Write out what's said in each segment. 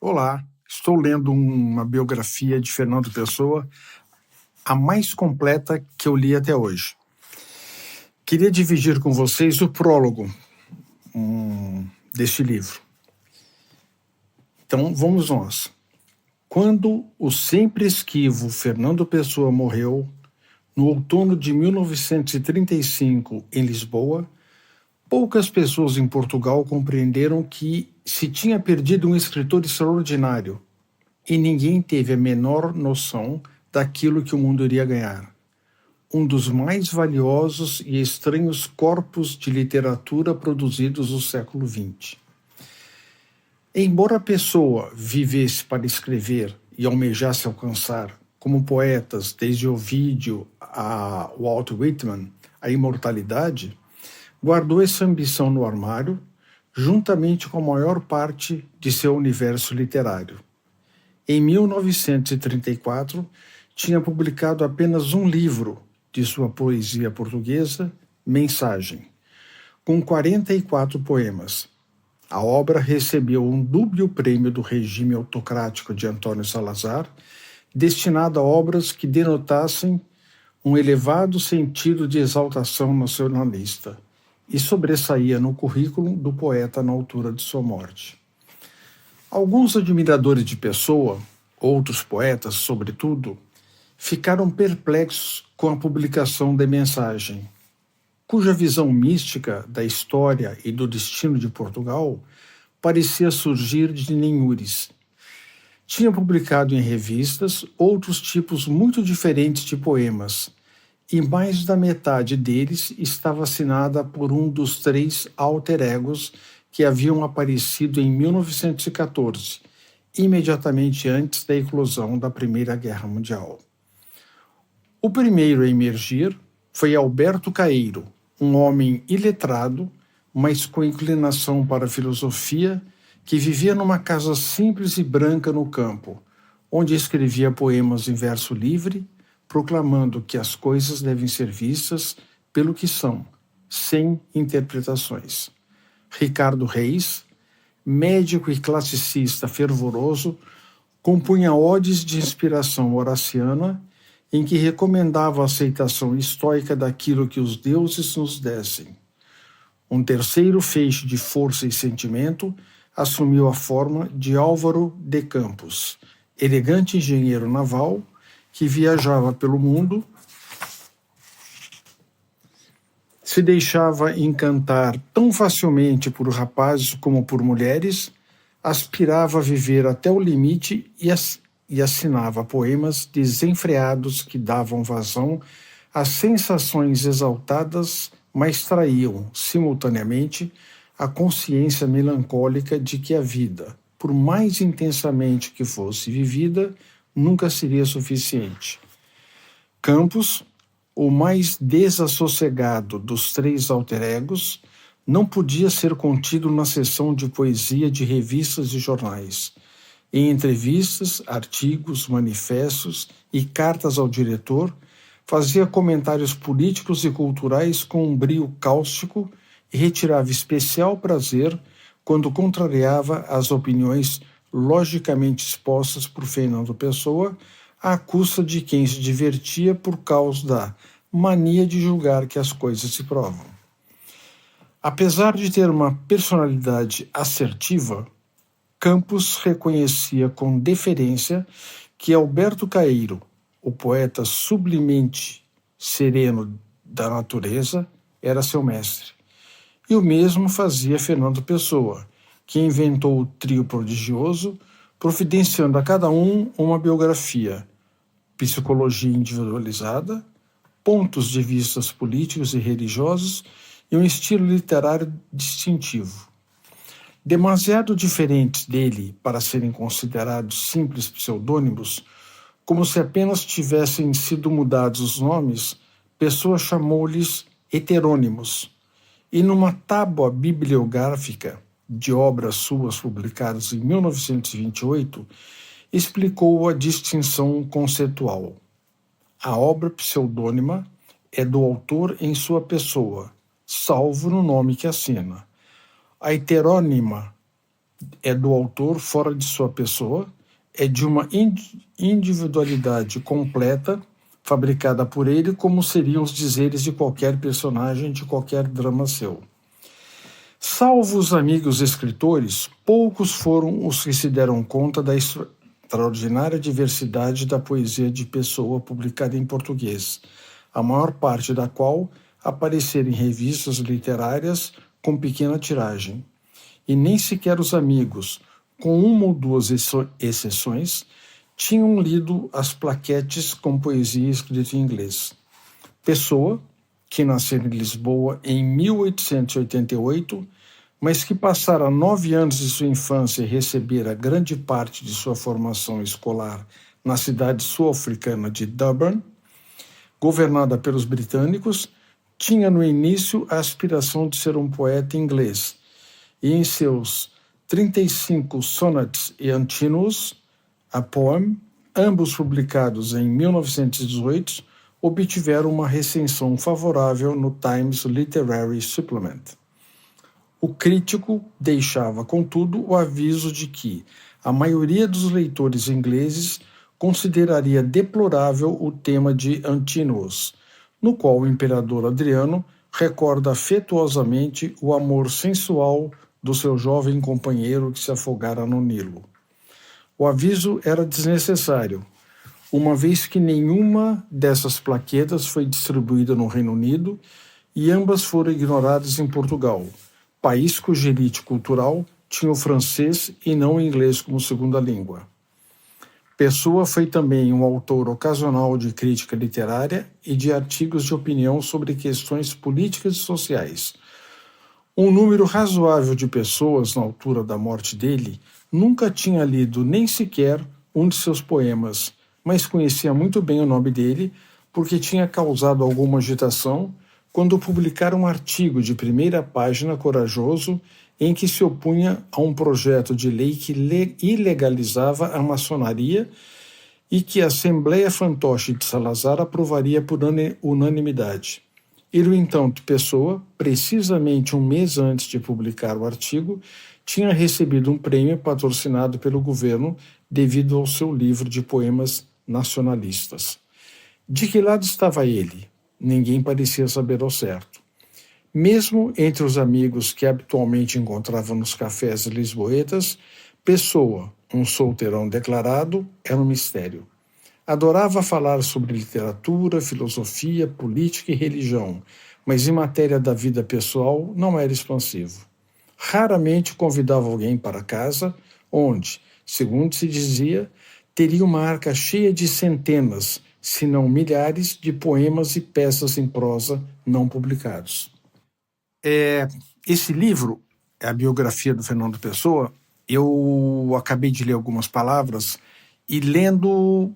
Olá, estou lendo uma biografia de Fernando Pessoa, a mais completa que eu li até hoje. Queria dividir com vocês o prólogo deste livro. Então, vamos nós. Quando o sempre esquivo Fernando Pessoa morreu, no outono de 1935, em Lisboa, poucas pessoas em Portugal compreenderam que se tinha perdido um escritor extraordinário e ninguém teve a menor noção daquilo que o mundo iria ganhar. Um dos mais valiosos e estranhos corpos de literatura produzidos no século XX. Embora a pessoa vivesse para escrever e almejasse alcançar, como poetas desde Ovídio a Walt Whitman, a imortalidade, guardou essa ambição no armário, juntamente com a maior parte de seu universo literário. Em 1934, tinha publicado apenas um livro de sua poesia portuguesa, Mensagem, com 44 poemas. A obra recebeu um dúbio prêmio do regime autocrático de Antônio Salazar, destinado a obras que denotassem um elevado sentido de exaltação nacionalista, e sobressaía no currículo do poeta na altura de sua morte. Alguns admiradores de Pessoa, outros poetas, sobretudo, ficaram perplexos com a publicação da Mensagem, cuja visão mística da história e do destino de Portugal parecia surgir de nenhures. Tinha publicado em revistas outros tipos muito diferentes de poemas, e mais da metade deles estava assinada por um dos 3 alter egos que haviam aparecido em 1914, imediatamente antes da eclosão da Primeira Guerra Mundial. O primeiro a emergir foi Alberto Caeiro, um homem iletrado, mas com inclinação para a filosofia, que vivia numa casa simples e branca no campo, onde escrevia poemas em verso livre, proclamando que as coisas devem ser vistas pelo que são, sem interpretações. Ricardo Reis, médico e classicista fervoroso, compunha odes de inspiração horaciana em que recomendava a aceitação estoica daquilo que os deuses nos dessem. Um terceiro feixe de força e sentimento assumiu a forma de Álvaro de Campos, elegante engenheiro naval que viajava pelo mundo, se deixava encantar tão facilmente por rapazes como por mulheres, aspirava a viver até o limite e assinava poemas desenfreados que davam vazão às sensações exaltadas, mas traíam, simultaneamente, a consciência melancólica de que a vida, por mais intensamente que fosse vivida, nunca seria suficiente. Campos, o mais desassossegado dos 3 alter egos, não podia ser contido na seção de poesia de revistas e jornais. Em entrevistas, artigos, manifestos e cartas ao diretor, fazia comentários políticos e culturais com um brio cáustico e retirava especial prazer quando contrariava as opiniões logicamente expostas por Fernando Pessoa, à custa de quem se divertia por causa da mania de julgar que as coisas se provam. Apesar de ter uma personalidade assertiva, Campos reconhecia com deferência que Alberto Caeiro, o poeta sublimemente sereno da natureza, era seu mestre. E o mesmo fazia Fernando Pessoa, que inventou o trio prodigioso, providenciando a cada um uma biografia, psicologia individualizada, pontos de vistas políticos e religiosos e um estilo literário distintivo. Demasiado diferentes dele para serem considerados simples pseudônimos, como se apenas tivessem sido mudados os nomes, Pessoa chamou-lhes heterônimos, e numa tábua bibliográfica de obras suas publicadas em 1928, explicou a distinção conceitual. A obra pseudônima é do autor em sua pessoa, salvo no nome que assina. A heterônima é do autor fora de sua pessoa, é de uma individualidade completa, fabricada por ele, como seriam os dizeres de qualquer personagem de qualquer drama seu. Salvo os amigos escritores, poucos foram os que se deram conta da extraordinária diversidade da poesia de Pessoa publicada em português, a maior parte da qual aparecer em revistas literárias com pequena tiragem. E nem sequer os amigos, com uma ou duas exceções, tinham lido as plaquetes com poesia escrita em inglês. Pessoa, que nasceu em Lisboa em 1888, mas que passara 9 anos de sua infância e recebera grande parte de sua formação escolar na cidade sul-africana de Durban, governada pelos britânicos, tinha no início a aspiração de ser um poeta inglês, e em seus 35 Sonnets e Antinoos, a Poem, ambos publicados em 1918, obtiveram uma recensão favorável no Times Literary Supplement. O crítico deixava, contudo, o aviso de que a maioria dos leitores ingleses consideraria deplorável o tema de Antinoos, no qual o imperador Adriano recorda afetuosamente o amor sensual do seu jovem companheiro que se afogara no Nilo. O aviso era desnecessário, uma vez que nenhuma dessas plaquetas foi distribuída no Reino Unido e ambas foram ignoradas em Portugal, país cuja elite cultural tinha o francês e não o inglês como segunda língua. Pessoa foi também um autor ocasional de crítica literária e de artigos de opinião sobre questões políticas e sociais. Um número razoável de pessoas, na altura da morte dele, nunca tinha lido nem sequer um de seus poemas, mas conhecia muito bem o nome dele porque tinha causado alguma agitação quando publicara um artigo de primeira página corajoso em que se opunha a um projeto de lei que ilegalizava a maçonaria e que a Assembleia Fantoche de Salazar aprovaria por unanimidade. E, no entanto, Pessoa, precisamente um mês antes de publicar o artigo, tinha recebido um prêmio patrocinado pelo governo devido ao seu livro de poemas nacionalistas. De que lado estava ele? Ninguém parecia saber ao certo. Mesmo entre os amigos que habitualmente encontrava nos cafés lisboetas, Pessoa, um solteirão declarado, era um mistério. Adorava falar sobre literatura, filosofia, política e religião, mas em matéria da vida pessoal não era expansivo. Raramente convidava alguém para casa, onde, segundo se dizia, teria uma arca cheia de centenas, se não milhares, de poemas e peças em prosa não publicados. Esse livro, a biografia do Fernando Pessoa, eu acabei de ler algumas palavras e lendo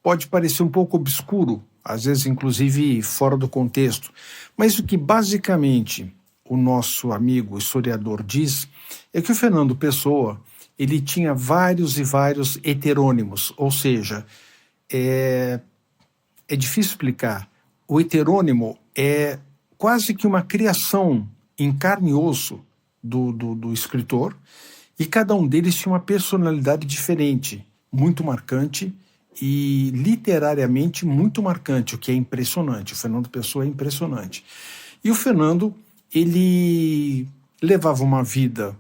pode parecer um pouco obscuro, às vezes inclusive fora do contexto, mas o que basicamente o nosso amigo historiador diz é que o Fernando Pessoa ele tinha vários e vários heterônimos, ou seja, é difícil explicar. O heterônimo é quase que uma criação em carne e osso do escritor, e cada um deles tinha uma personalidade diferente, muito marcante e literariamente muito marcante, o que é impressionante. O Fernando Pessoa é impressionante. E o Fernando, ele levava uma vida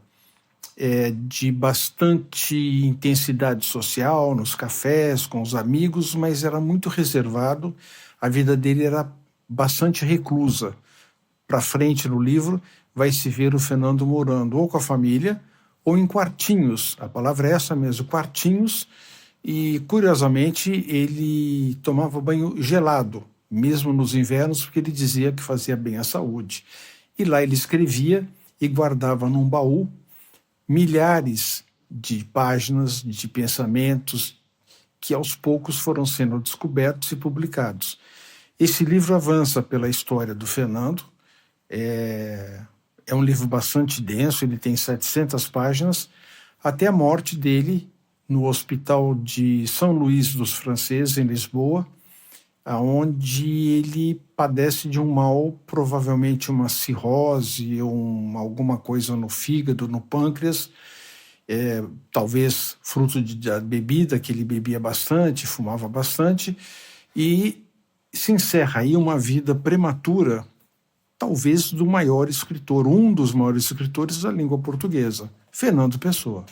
de bastante intensidade social, nos cafés, com os amigos, mas era muito reservado. A vida dele era bastante reclusa. Para frente no livro vai se ver o Fernando morando ou com a família ou em quartinhos, a palavra é essa mesmo, quartinhos, e curiosamente ele tomava banho gelado, mesmo nos invernos, porque ele dizia que fazia bem à saúde. E lá ele escrevia e guardava num baú milhares de páginas de pensamentos que aos poucos foram sendo descobertos e publicados. Esse livro avança pela história do Fernando, é um livro bastante denso, ele tem 700 páginas, até a morte dele no Hospital de São Luís dos Franceses, em Lisboa, onde ele padece de um mal, provavelmente uma cirrose ou alguma coisa no fígado, no pâncreas, talvez fruto da bebida, que ele bebia bastante, fumava bastante, e se encerra aí uma vida prematura, talvez do maior escritor, um dos maiores escritores da língua portuguesa, Fernando Pessoa.